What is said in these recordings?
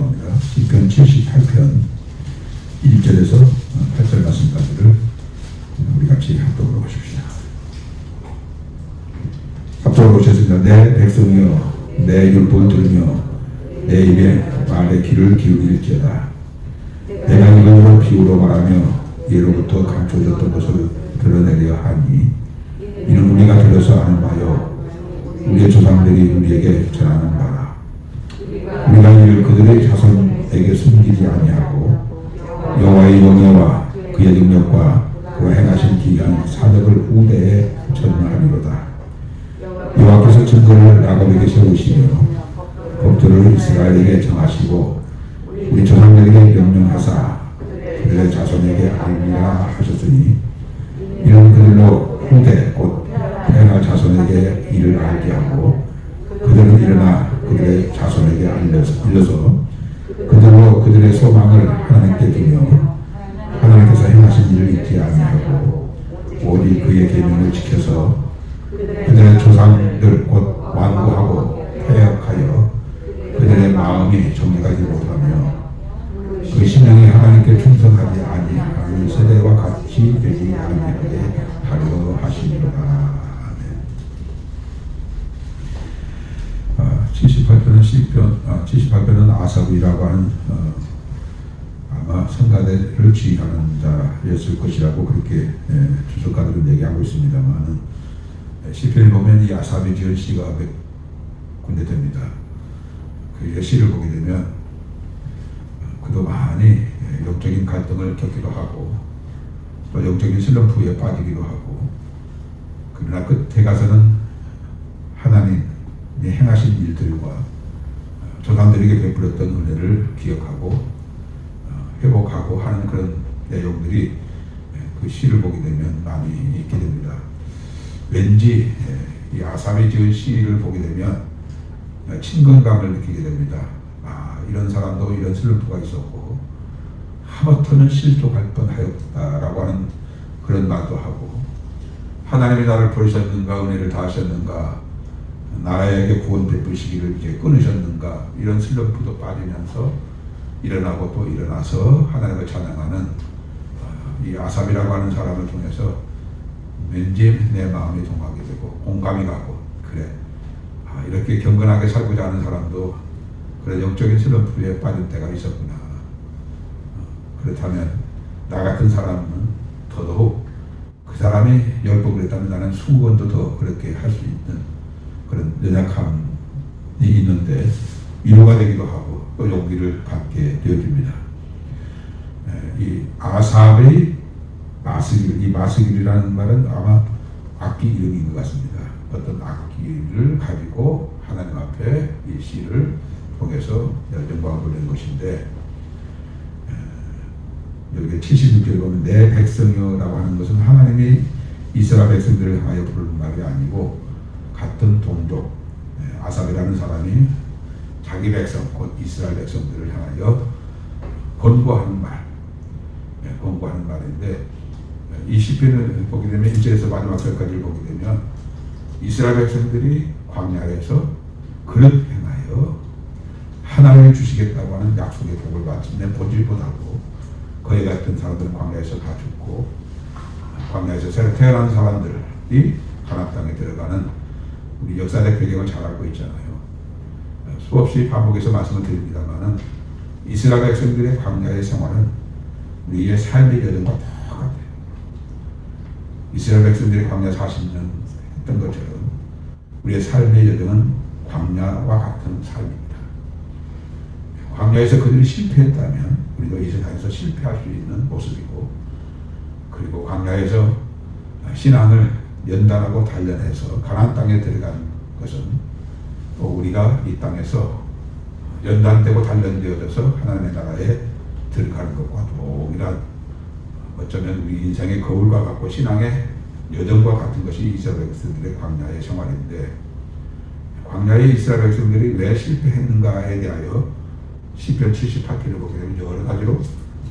합니다. 시편 78편 1절에서 8절 말씀까지를 우리 같이 합독으로 보십시오. 합독으로 보셨습니다. 내 백성이여 내 율법을 들으며 내 입에 말의 귀를 기울일지어다. 내가 이것으로 비유로 말하며 예로부터 감춰졌던 것을 드러내려 하니 이는 우리가 들어서 아는 바요 우리의 조상들이 우리에게 전하는 바라. 우리가 이를 그들의 자손에게 숨기지 아니하고 여호와의 영예와 그의 능력과 그가 행하신 기이한 사역을 후대에 전하리로다. 여호와께서 증거를 야곱에게 세우시며 법도를 이스라엘에게 정하시고 우리 조상들에게 명령하사 그들의 자손에게 알리라 하셨으니 이는 그들로 후대 곧 태어날 자손에게 이를 알게 하고 그들은 일어나 그들의 자손에게 알려서 그들로 그들의 소망을 하나님께 두며 하나님께서 행하신 일을 잊지 아니하고 오직 그의 계명을 지켜서 그들의 조상들 곧 완고하고 퇴역하여 그들의 마음이 정리하지 못하며 그 심령이 하나님께 충성하지 아니하는 세대와 같이 되지 아니하게 하려 하시니라. 78편은 아삽이라고 하는 아마 성가대를 지휘하는 자였을 것이라고 그렇게 주석가들은 얘기하고 있습니다만 시편을 보면 이 아삽이 지은 시가 몇 군데 됩니다. 그 시를 보게 되면 그도 많이 영적인 갈등을 겪기도 하고 또 영적인 슬럼프에 빠지기도 하고 그러나 끝에 가서는 하나님이 행하신 일들과 조상들에게 베풀었던 은혜를 기억하고 회복하고 하는 그런 내용들이 그 시를 보게 되면 많이 있게 됩니다. 왠지 이 아삽이 지은 시를 보게 되면 친근감을 느끼게 됩니다. 이런 사람도 이런 슬럼프가 있었고 하마터면 실족할 뻔하였다라고 하는 그런 말도 하고 하나님이 나를 버리셨는가 은혜를 다하셨는가 나에게 구원 베푸시기를 이제 끊으셨는가 이런 슬럼프도 빠지면서 일어나고 또 일어나서 하나님을 찬양하는 이 아삽이라고 하는 사람을 통해서 왠지 내 마음이 동하게 되고 공감이 가고 그래 이렇게 경건하게 살고자 하는 사람도 그런 영적인 슬럼프에 빠질 때가 있었구나. 그렇다면 나 같은 사람은 더더욱 그 사람이 10번 그랬다면 나는 20번도 더 그렇게 할 수 있는 그런 연약함이 있는데 위로가 되기도 하고 또 용기를 갖게 되어집니다. 이 아삽의 마스길, 이 마스길이라는 말은 아마 악기 이름인 것 같습니다. 어떤 악기를 가지고 하나님 앞에 이 시를 통해서 영광을 돌리는 것인데 여기 76절에 보면 내 백성이여라고 하는 것은 하나님이 이스라엘 백성들을 향하여 부르는 말이 아니고 같은 동족 아삽이라는 사람이 자기 백성 곧 이스라엘 백성들을 향하여 권고하는 말, 권고하는 말인데 이 시편을 보게 되면 1절에서 마지막 절까지를 보게 되면 이스라엘 백성들이 광야에서 그릇 행하여 하나님이 주시겠다고 하는 약속의 복을 마침내 보지 못하고 거기 같은 사람들은 광야에서 다 죽고 광야에서 새로 태어난 사람들이 가나안 땅에 들어가는 우리 역사적 배경을 잘 알고 있잖아요. 수없이 반복해서 말씀을 드립니다만은 이스라엘 백성들의 광야의 생활은 우리의 삶의 여정과 똑같아요. 이스라엘 백성들이 광야 40년 했던 것처럼 우리의 삶의 여정은 광야와 같은 삶입니다. 광야에서 그들이 실패했다면 우리도 이 세상에서 실패할 수 있는 모습이고 그리고 광야에서 신앙을 연단하고 단련해서 가나안 땅에 들어간 것은 또 우리가 이 땅에서 연단되고 단련되어져서 하나님의 나라에 들어가는 것과 동일한 어쩌면 우리 인생의 거울과 같고 신앙의 여정과 같은 것이 이스라엘 백성들의 광야의 생활인데 광야의 이스라엘 백성들이 왜 실패했는가에 대하여 시편 78편을 보게 되면 여러 가지로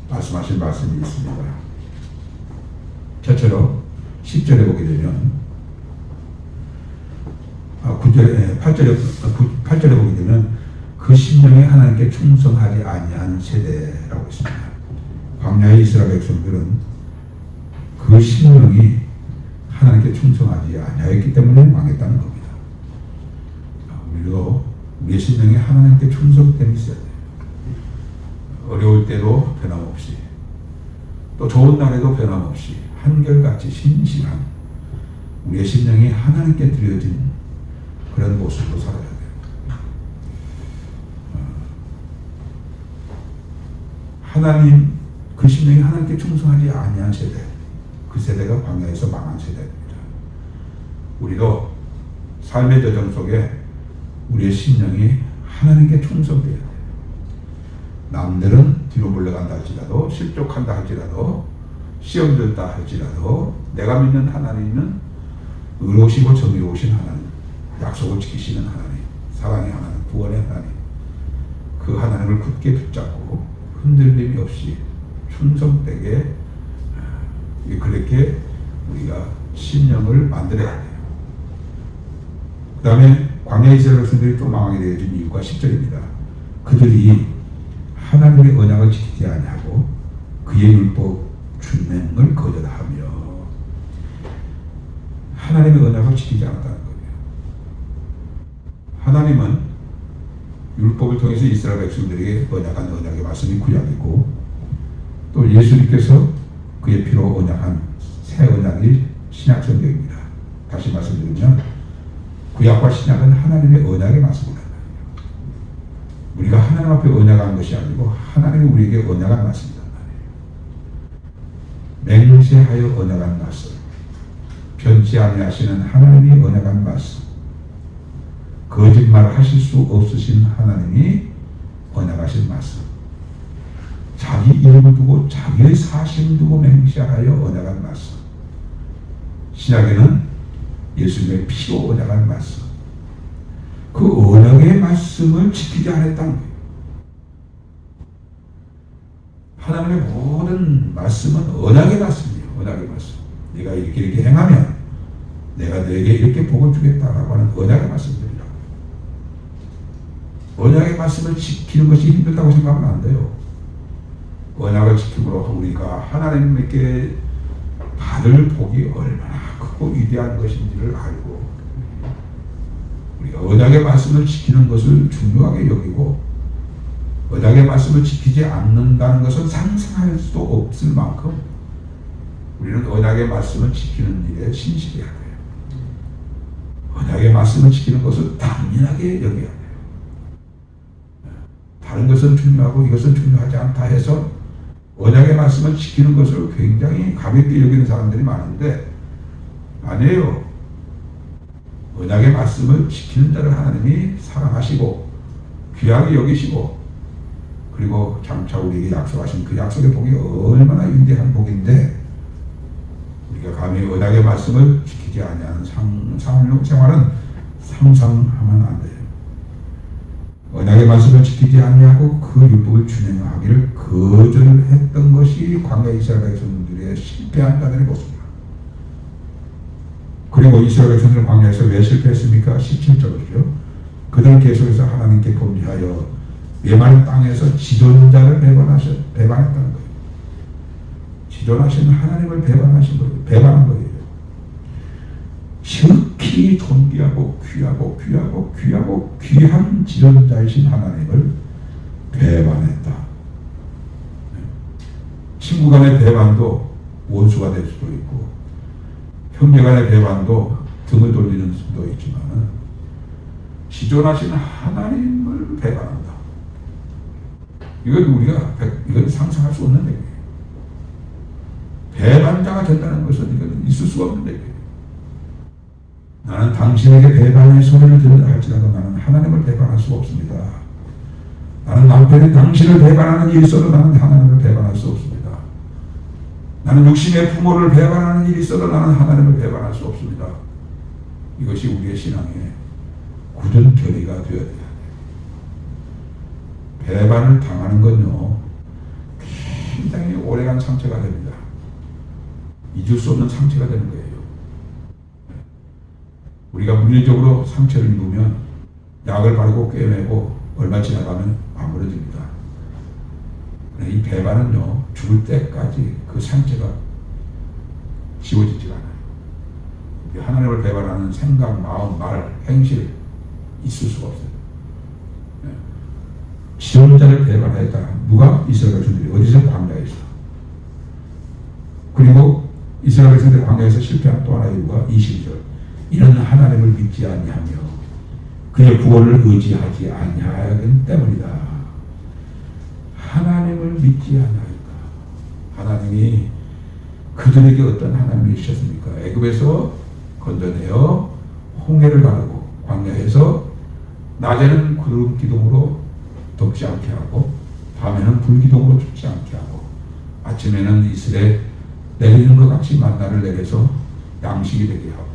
말씀하신 말씀이 있습니다. 첫째로 10절에 보게 되면 8절에 보게 되면 그 심령이 하나님께 하나님께 충성하지 아니한 세대라고 했습니다. 광야의 이스라엘 백성들은 그 심령이 하나님께 충성하지 아니하였기 때문에 망했다는 겁니다. 우리도 우리의 심령이 하나님께 충성됨이 있어야 돼요. 어려울 때도 변함없이, 또 좋은 날에도 변함없이 한결같이 신실한 우리의 심령이 하나님께 드려진 그런 모습으로 살아야 돼요. 하나님, 그 심령이 하나님께 충성하지 아니한 세대, 그 세대가 광야에서 망한 세대입니다. 우리도 삶의 여정 속에 우리의 심령이 하나님께 충성되어야 돼요. 남들은 뒤로 물러간다 할지라도, 실족한다 할지라도, 시험 들다 할지라도, 내가 믿는 하나님은 의로우시고 정의로우신 하나님, 약속을 지키시는 하나님, 사랑의 하나님, 구원의 하나님, 그 하나님을 굳게 붙잡고 흔들림이 없이 충성되게, 그렇게 우리가 심령을 만들어야 돼요. 그 다음에 광야 이스라엘 백성들이 또 망하게 되어진 이유가 10절입니다. 그들이 하나님의 언약을 지키지 아니하고 그의 율법 준행을 거절하며, 하나님의 언약을 지키지 않았다는 거예요. 하나님은 율법을 통해서 이스라엘 백성들에게 언약한 언약의 말씀이 구약이고, 또 예수님께서 그의 피로 언약한 새 언약이 신약 성경입니다. 다시 말씀드리면 구약과 신약은 하나님의 언약의 말씀이다. 우리가 하나님 앞에 언약한 것이 아니고 하나님이 우리에게 언약한 말씀이란 말이에요. 맹세하여 언약한 말씀, 변치 아니하시는 하나님이 언약한 말씀, 거짓말 하실 수 없으신 하나님이 언약하신 말씀, 자기 이름을 두고 자기의 사심을 두고 맹세하여 언약한 말씀, 신약에는 예수님의 피로 언약한 말씀, 그 언약의 말씀을 지키지 않았다는 거예요. 하나님의 모든 말씀은 언약의 말씀이에요. 언약의 말씀. 네가 이렇게 행하면 내가 너에게 이렇게 복을 주겠다라고 하는 언약의 말씀들이라고. 언약의 말씀을 지키는 것이 힘들다고 생각하면 안 돼요. 언약을 지킴으로 우리가 하나님께 받을 복이 얼마나 크고 위대한 것인지를 알고, 우리가 언약의 말씀을 지키는 것을 중요하게 여기고, 언약의 말씀을 지키지 않는다는 것은 상상할 수도 없을 만큼 우리는 언약의 말씀을 지키는 일에 신실해야 돼요. 언약의 말씀을 지키는 것을 당연하게 여겨야 돼요. 다른 것은 중요하고 이것은 중요하지 않다 해서 언약의 말씀을 지키는 것을 굉장히 가볍게 여기는 사람들이 많은데, 아니에요. 언약의 말씀을 지키는 자를 하나님이 사랑하시고 귀하게 여기시고, 그리고 장차 우리에게 약속하신 그 약속의 복이 얼마나 위대한 복인데, 우리가 감히 언약의 말씀을 지키지 아니하는 생활은 상상하면 안 돼요. 언약의 말씀을 지키지 아니하고 그 율법을 준행하기를 거절했던 것이 광야 이스라엘 백성들의 실패한 자들의 모습입니다. 그리고 이스라엘 백성들은 광야에서 왜 실패했습니까? 17절이죠. 그들은 계속해서 하나님께 범죄하여 메마른 땅에서 지존자를 배반했다는 거예요. 지존하신 하나님을 배반하신 거예요. 배반한 거예요. 지극히 존귀하고 귀한 지존자이신 하나님을 배반했다. 친구 간의 배반도 원수가 될 수도 있고, 형제 간의 배반도 등을 돌리는 수도 있지만, 지존하신 하나님을 배반한다. 이건 상상할 수 없는 얘기예요. 배반자가 된다는 것은 이건 있을 수가 없는 얘기예요. 나는 당신에게 배반의 소리를 들으라 할지라도 나는 하나님을 배반할 수가 없습니다. 나는 남편이 당신을 배반하는 일이 있어도 나는 하나님을 배반할 수 없습니다. 나는 육신의 부모를 배반하는 일이 있어도 나는 하나님을 배반할 수 없습니다. 이것이 우리의 신앙의 굳은 결의가 되어야 돼요. 배반을 당하는 건요, 굉장히 오래간 상처가 됩니다. 잊을 수 없는 상처가 되는 거예요. 우리가 물리적으로 상처를 입으면 약을 바르고 꿰매고 얼마 지나가면 아무런 벌어집니다. 이 배반은요, 죽을 때까지 그 상처가 지워지지가 않아요. 하나님을 배반하는 생각, 마음, 말, 행실 있을 수가 없어요. 지존자를 배반하였다. 누가? 이스라엘 백성들이. 어디서? 광야에서. 그리고 이스라엘 백성들이 광야에서 실패한 또 하나의 이유가 20절. 이는 하나님을 믿지 아니하며 그의 구원을 의지하지 아니하기 때문이다. 하나님을 믿지 아니하니까. 하나님이 그들에게 어떤 하나님이 있었습니까? 애굽에서 건져내어 홍해를 가르고 광야에서 낮에는 구름 기둥으로 덮지 않게 하고 밤에는 불기둥으로 덮지 않게 하고 아침에는 이슬에 내리는 것 같이 만나를 내려서 양식이 되게 하고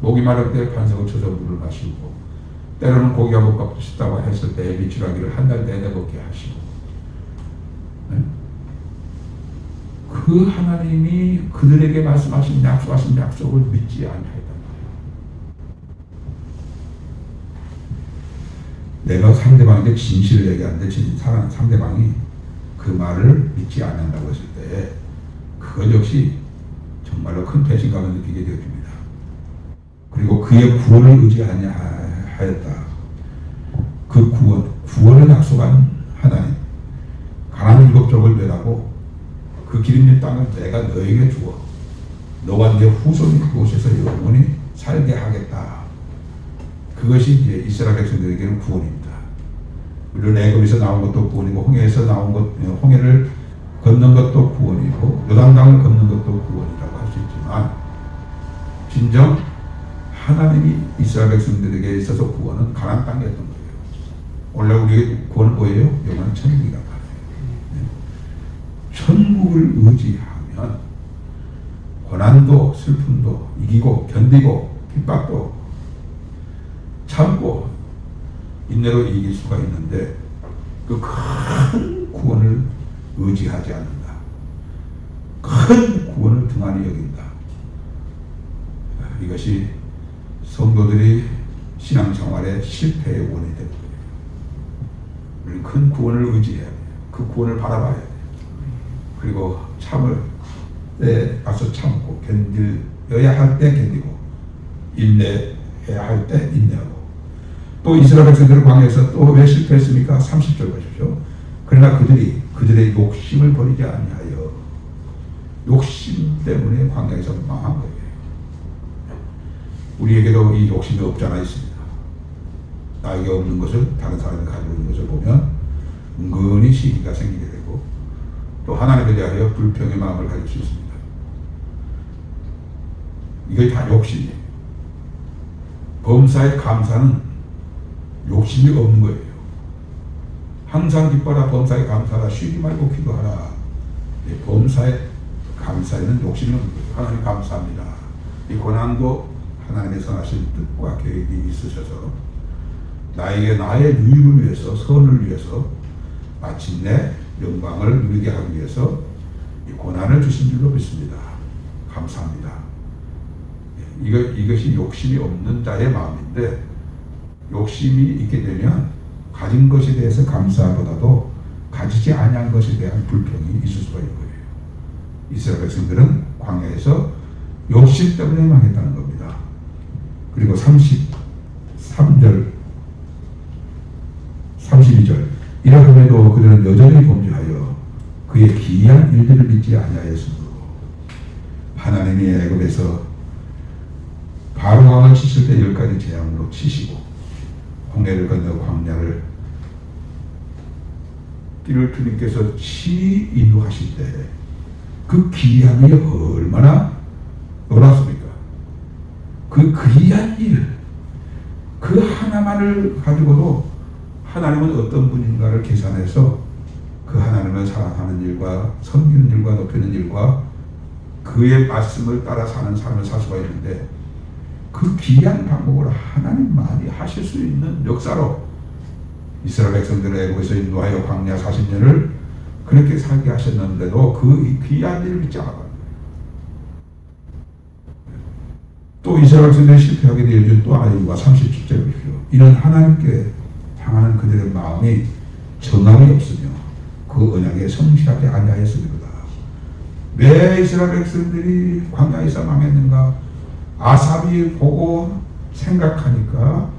목이 마를 때 반석을 쳐서 물을 마시고 때로는 고기가 먹고 싶다고 했을 때 미추라기를 한 달 내내 먹게 하시고 네? 그 하나님이 그들에게 말씀하신 약속하신 약속을 믿지 아니하였단 말이에요. 내가 상대방에게 진실을 얘기하는데 상대방이 그 말을 믿지 않는다고 했을 때 그것 역시 정말로 큰 배신감을 느끼게 되어집니다. 그리고 그의 구원을 의지하였다. 그 구원을 약속한 하나님, 가나안 7족을 멸하고 그 기름진 땅을 내가 너에게 주어 너와 네 후손이 그곳에서 영원히 살게 하겠다. 그것이 이제 이스라엘 백성들에게는 구원입니다. 물론 애굽에서 나온 것도 구원이고 홍해에서 나온 것, 홍해를 걷는 것도 구원이고 요단강을 걷는 것도 구원이라고 할 수 있지만 진정 하나님이 이스라엘 백성들에게 있어서 구원은 가나안 땅이었던 거예요. 원래 우리의 구원은 뭐예요? 영원한 천국이란 말이에요. 천국을 의지하면 고난도 슬픔도 이기고 견디고 핍박도 참고 인내로 이길 수가 있는데 그 큰 구원을 의지하지 않는다. 큰 구원을 등한히 여긴다. 이것이 성도들이 신앙생활의 실패의 원인이 되는 거예요. 우리는 큰 구원을 의지해야 돼요. 그 구원을 바라봐야 돼요. 그리고 참을 때 가서 참고 견뎌야 할 때 견디고 인내해야 할 때 인내하고 또 이스라엘 백성들은 광야에서 또 왜 실패했습니까? 30절 보십시오. 그러나 그들의 욕심을 버리지 아니하여 욕심 때문에 광야에서 망한 거예요. 우리에게도 이 욕심이 없잖아 있습니다. 나에게 없는 것을 다른 사람이 가지고 있는 것을 보면 은근히 시기가 생기게 되고 또 하나님에 대하여 불평의 마음을 가질 수 있습니다. 이게 다 욕심이에요. 범사에 감사는 욕심이 없는 거예요. 항상 기뻐라 범사에 감사하라 쉬지 말고 기도하라. 범사에 감사에는 욕심이 없는 거예요. 하나님 감사합니다. 이 고난도 하나님의 선하신 뜻과 계획이 있으셔서 나에게 나의 유익을 위해서 선을 위해서 마침내 영광을 누리게 하기 위해서 이 고난을 주신 줄로 믿습니다. 감사합니다. 이것이 욕심이 없는 자의 마음인데 욕심이 있게 되면 가진 것에 대해서 감사보다도 가지지 아니한 것에 대한 불평이 있을 수가 있는 거예요. 이스라엘 백성들은 광야에서 욕심 때문에 망했다는 겁니다. 그리고 33절 32절 이러함에도 그들은 여전히 범죄하여 그의 기이한 일들을 믿지 아니하였으므로 하나님이 애굽에서 바로 왕을 치실 때 10가지 재앙으로 치시고 홍해를 건너 광야를 띠를 주님께서 친히 인도하실 때 그 기이함이 얼마나 놀랐습니까? 그 귀한 일, 그 하나만을 가지고도 하나님은 어떤 분인가를 계산해서 그 하나님을 사랑하는 일과 섬기는 일과 높이는 일과 그의 말씀을 따라 사는 삶을 살 수가 있는데 그 귀한 방법으로 하나님만이 하실 수 있는 역사로 이스라엘 백성들을 애굽에서 인도하여 광야 40년을 그렇게 살게 하셨는데도 그 귀한 일을 믿지 않아요. 또 이스라엘 백성들이 실패하게 되어진 또 하나의 이유가 37절이죠. 이는 하나님께 향하는 그들의 마음이 정함이 없으며 그 언약에 성실하지 아니하였음이로다. 왜 이스라엘 백성들이 광야에서 망했는가? 아삽이 보고 생각하니까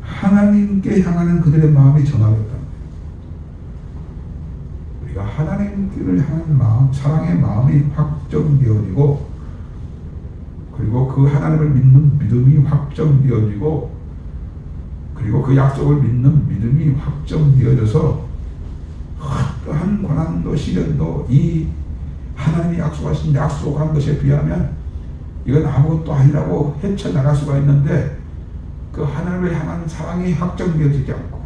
하나님께 향하는 그들의 마음이 정하였다. 우리가 하나님께를 향하는 마음, 사랑의 마음이 확정되어지고, 그리고 그 하나님을 믿는 믿음이 확정되어지고, 그리고 그 약속을 믿는 믿음이 확정되어져서 어떠한 고난도 시련도 이 하나님이 약속한 것에 비하면 이건 아무것도 아니라고 헤쳐나갈 수가 있는데, 그 하나님을 향한 사랑이 확정되어지지 않고,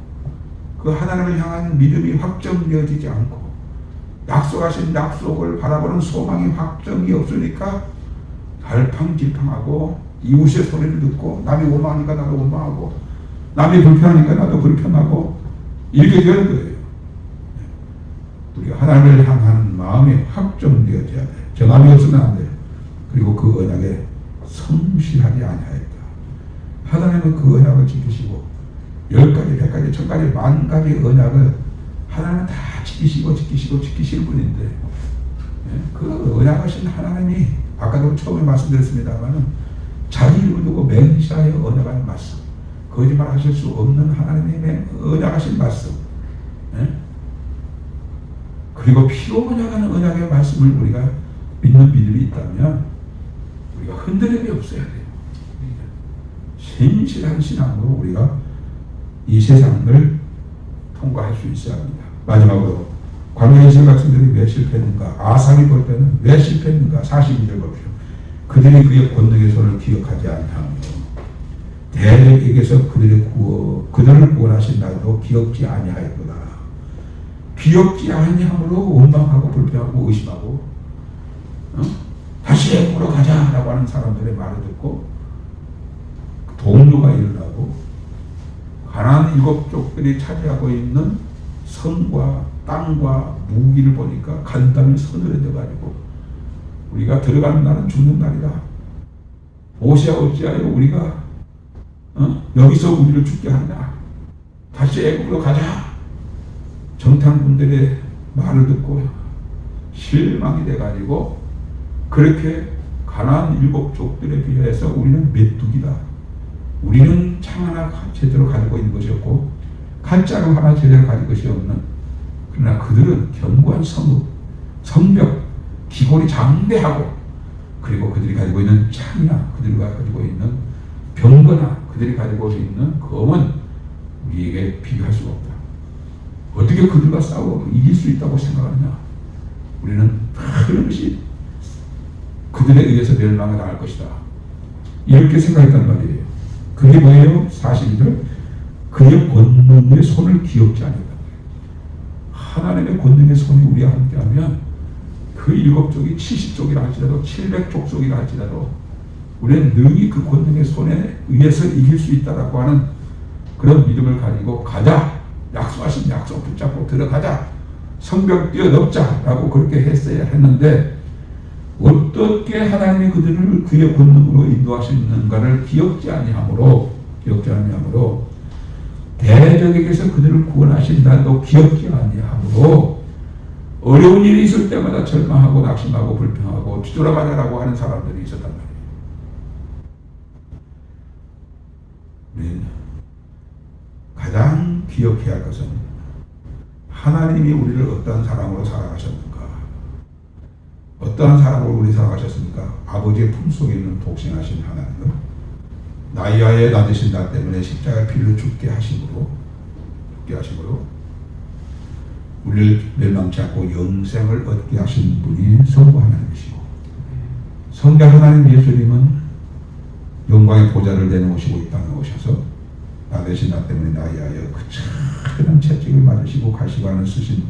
그 하나님을 향한 믿음이 확정되어지지 않고, 약속하신 약속을 바라보는 소망이 확정이 없으니까 갈팡질팡하고, 이웃의 소리를 듣고, 남이 원망하니까 나도 원망하고, 남이 불편하니까 나도 불편하고, 이렇게 되는 거예요. 우리가 하나님을 향하는 마음이 확정되어져야 돼. 정함이 없으면 안 돼요. 그리고 그 언약에 성실하지 아니하였다. 하나님은 그 언약을 지키시고 10가지, 100가지, 1000가지, 10,000가지 언약을 하나님은 다 지키실 분인데, 그 언약하신 하나님이 아까도 처음에 말씀드렸습니다만 자기를 두고 맹세하여 언약하는 말씀, 거짓말 하실 수 없는 하나님의 언약하신 말씀, 그리고 피로 언약하는 언약의 말씀을 우리가 믿는 믿음이 있다면 우리가 흔들림이 없어야 돼요. 신실한 신앙으로 우리가 이 세상을 통과할 수 있어야 합니다. 마지막으로 광야의 이스라엘 백성들이 왜 실패했는가? 아삽이 볼 때는 왜 실패했는가? 42절 봅시다. 그들이 그의 권능의 손을 기억하지 아니하며 대적에게서 그들을 구원하신 날도 기억지 아니하였구나. 기억지 아니함으로 원망하고 불평하고 의심하고, 다시 애굽으로 가자라고 하는 사람들의 말을 듣고 동요가 일어나고, 가나안 7족들이 차지하고 있는 성과 땅과 무기를 보니까 간담이 서늘해져 가지고 우리가 들어가는 날은 죽는 날이다. 모세야 어찌하여 우리가 여기서 우리를 죽게 하냐? 다시 애굽으로 가자. 정탐꾼들의 말을 듣고 실망이 돼가지고, 그렇게 가나안 7족들에 비해서 우리는 메뚜기다. 우리는 창 하나 제대로 가지고 있는 것이 없고 칼자루 하나 제대로 가진 것이 없는, 그러나 그들은 견고한 성벽, 기골이 장대하고, 그리고 그들이 가지고 있는 창이나 그들이 가지고 있는 병거나 그들이 가지고 있는 검은 우리에게 비교할 수가 없다. 어떻게 그들과 싸워 이길 수 있다고 생각하느냐? 우리는 틀림없이 그들에 의해서 멸망을 당할 것이다. 이렇게 생각했단 말이에요. 그게 뭐예요? 42절. 그의 권능의 손을 기억지 않았다. 하나님의 권능의 손이 우리와 함께하면 그 7족이 70족이라 할지라도 700족속이라 할지라도 우리는 능히 그 권능의 손에 의해서 이길 수 있다라고 하는 그런 믿음을 가지고 가자. 약속하신 약속 붙잡고 들어가자. 성벽 뛰어넘자 라고 그렇게 했어야 했는데, 어떻게 하나님이 그들을 그의 권능으로 인도하시는가를 기억지 아니하므로 대적에게서 그들을 구원하신 날도 기억지 아니하므로 어려운 일이 있을 때마다 절망하고 낙심하고 불평하고 뒤돌아가자라고 하는 사람들이 있었단 말이에요. 우리는 가장 기억해야 할 것은 하나님이 우리를 어떠한 사랑으로 사랑하셨는가? 어떠한 사랑으로 우리 사랑하셨습니까? 아버지의 품속에 있는 독생하신 하나님은 나이아의 나 대신 나 때문에 십자가의 피를 죽게 하심으로 우리를 멸망치 않고 영생을 얻게 하신 분이 성부 하나님이시고, 성자 하나님 예수님은 영광의 보좌를 내놓으시고 이 땅에 오셔서 나 대신 나 때문에 나이아여 그 작은 채찍을 맞으시고 가시관을 쓰신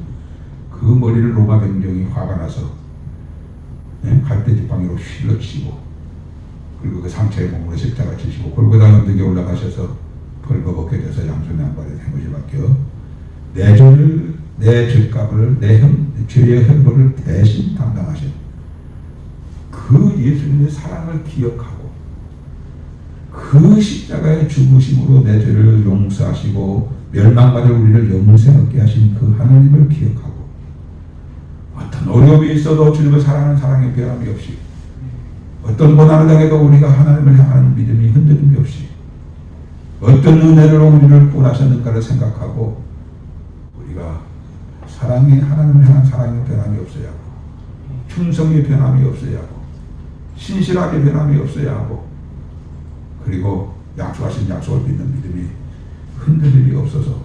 그 머리를 로마 병정이 화가 나서 갈대 지팡이로 휘르치고, 그리고 그 상처에 몸으로 십자가 치시고 골고다 언덕에 올라가셔서 벌거벗겨져서 양손에 한 발에 대못이 박혀 내 죄값을 내 죄의 형벌을 대신 담당하신 그 예수님의 사랑을 기억하고, 그 십자가의 죽으심으로 내 죄를 용서하시고 멸망받을 우리를 영생 얻게 하신 그 하나님을 기억하고 어떤 어려움이 있어도 주님을 사랑하는 사랑의 변함이 없이 어떤 고난을 당해도 우리가 하나님을 향하는 믿음이 흔들림이 없이 어떤 은혜로 우리를 구원하셨는가를 생각하고 우리가 하나님을 향한 사랑의 변함이 없어야 하고 충성의 변함이 없어야 하고 신실하게 변함이 없어야 하고 그리고 약속하신 약속을 믿는 믿음이 흔들림이 없어서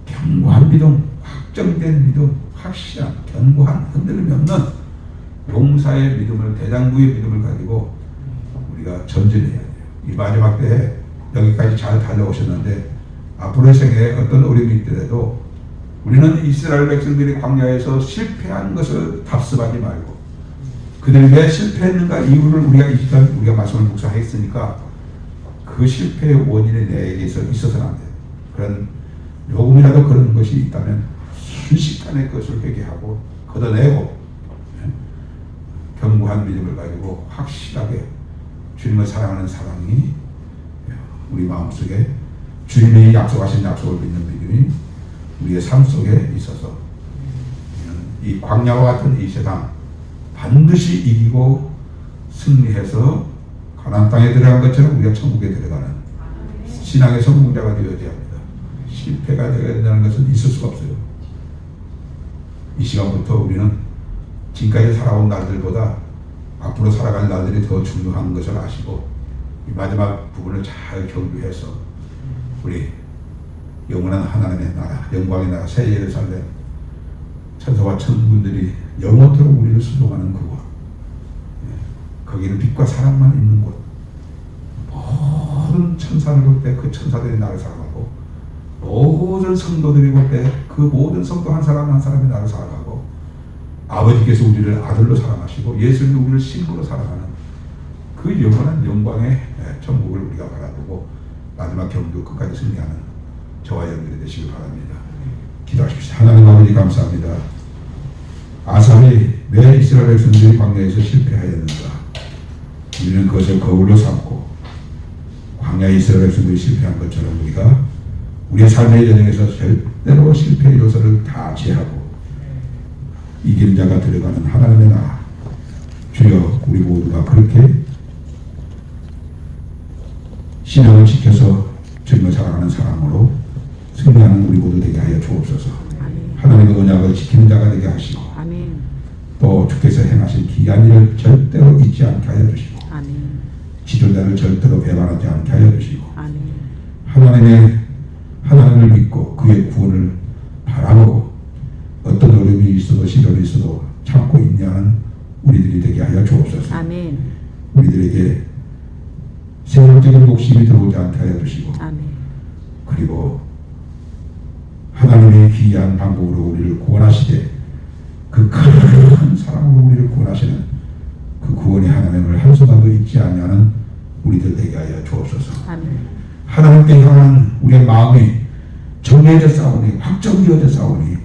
견고한 믿음, 확정된 믿음, 확실한 견고한 흔들림이 없는 용사의 믿음을 대장부의 믿음을 가지고 우리가 전진해야 돼요. 이 마지막 때에 여기까지 잘 달려오셨는데 앞으로의 생애에 어떤 어려움이 있더라도 우리는 이스라엘 백성들이 광야에서 실패한 것을 답습하지 말고 그들이 왜 실패했는가 이유를 우리가 말씀을 묵상했으니까 그 실패의 원인이 내게서 있어서는 안 돼요. 그런 조금이라도 그런 것이 있다면 순식간에 그것을 회개하고 걷어내고 견고한 믿음을 가지고 확실하게 주님을 사랑하는 사랑이 우리 마음속에 주님이 약속하신 약속을 믿는 믿음이 우리의 삶 속에 있어서 이 광야와 같은 이 세상 반드시 이기고 승리해서 가나안 땅에 들어간 것처럼 우리가 천국에 들어가는 신앙의 성공자가 되어야 합니다. 실패가 되어야 된다는 것은 있을 수가 없어요. 이 시간부터 우리는 지금까지 살아온 날들보다 앞으로 살아갈 날들이 더 중요한 것을 아시고 이 마지막 부분을 잘 경주해서 우리 영원한 하나님의 나라, 영광의 나라, 새 예루살렘 천사와 천군들이 영원토록 우리를 수종하는 그곳, 거기는 빛과 사랑만 있는 곳, 모든 천사를 볼 때 그 천사들이 나를 사랑하고 모든 성도들이 볼 때 그 모든 성도 한 사람 한 사람이 나를 사랑하고 아버지께서 우리를 아들로 사랑하시고 예수님이 우리를 신부로 사랑하는 그 영원한 영광의 천국을 우리가 바라보고 마지막 경주 끝까지 승리하는 저와 여러분들이 되시길 바랍니다. 기도하십시오. 하나님 아버지 감사합니다. 아삽이 왜 이스라엘 백성들이 광야에서 실패하였는가? 우리는 그것을 거울로 삼고 광야 이스라엘 백성들이 실패한 것처럼 우리가 우리의 삶의 여정에서 절대로 실패의 요소를 다 제하고 이긴 자가 들어가는 하나님의 나라 주여 우리 모두가 그렇게 신앙을 지켜서 주님을 사랑하는 사랑으로 승리하는 우리 모두 되게 하여 주옵소서. 하나님의 언약을 지키는 자가 되게 하시고 아멘. 또 주께서 행하신 귀한 일을 절대로 잊지 않게 하여 주시고 아멘. 지존자를 절대로 배반하지 않게 하여 주시고 아멘. 하나님을 믿고 그의 구원을 바라보고 어떤 어려움이 있어도 시련이 있어도 참고 인내하는 우리들이 되게 하여 주옵소서. 아멘. 우리들에게 세상적인 욕심이 들어오지 않게 하여 주시고 아멘. 그리고 하나님의 귀한 방법으로 우리를 구원하시되 그 큰 사랑으로 우리를 구원하시는 그 구원의 하나님을 한순간도 잊지 아니하는 우리들 되게 하여 주옵소서. 아멘. 하나님께 향한 우리의 마음이 정해져 싸우니 확정되어져 싸우니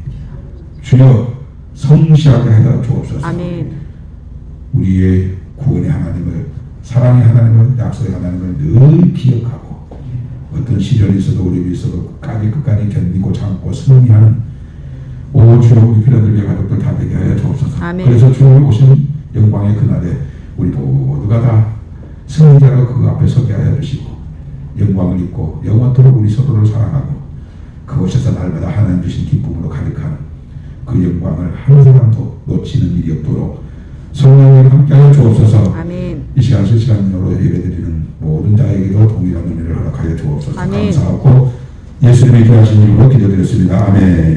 주여 성실하게 하여 주옵소서. 아멘. 우리의 구원의 하나님을 사랑의 하나님을 약속의 하나님을 늘 기억하고 어떤 시련이 있어도 어려움이 있어도 끝까지 견디고 참고 승리하는 오 주여 우리 필요들의 가족들 다 되게 하여 주옵소서. 아멘. 그래서 주님 오신 영광의 그날에 우리 모두가 다 승리자로 그 앞에 서게 하여 주시고 영광을 입고 영원토록 우리 서로를 사랑하고 그곳에서 날마다 하나님 주신 기쁨으로 가득한 그 영광을 한 사람도 놓치는 일이 없도록 성령님 함께하여 주옵소서. 아멘. 이 시간 실시간으로 예배드리는 모든 자에게도 동일한 은혜를 허락하여 주옵소서. 아멘. 감사하고 예수님이 기도하신 이름으로 기도드렸습니다. 아멘.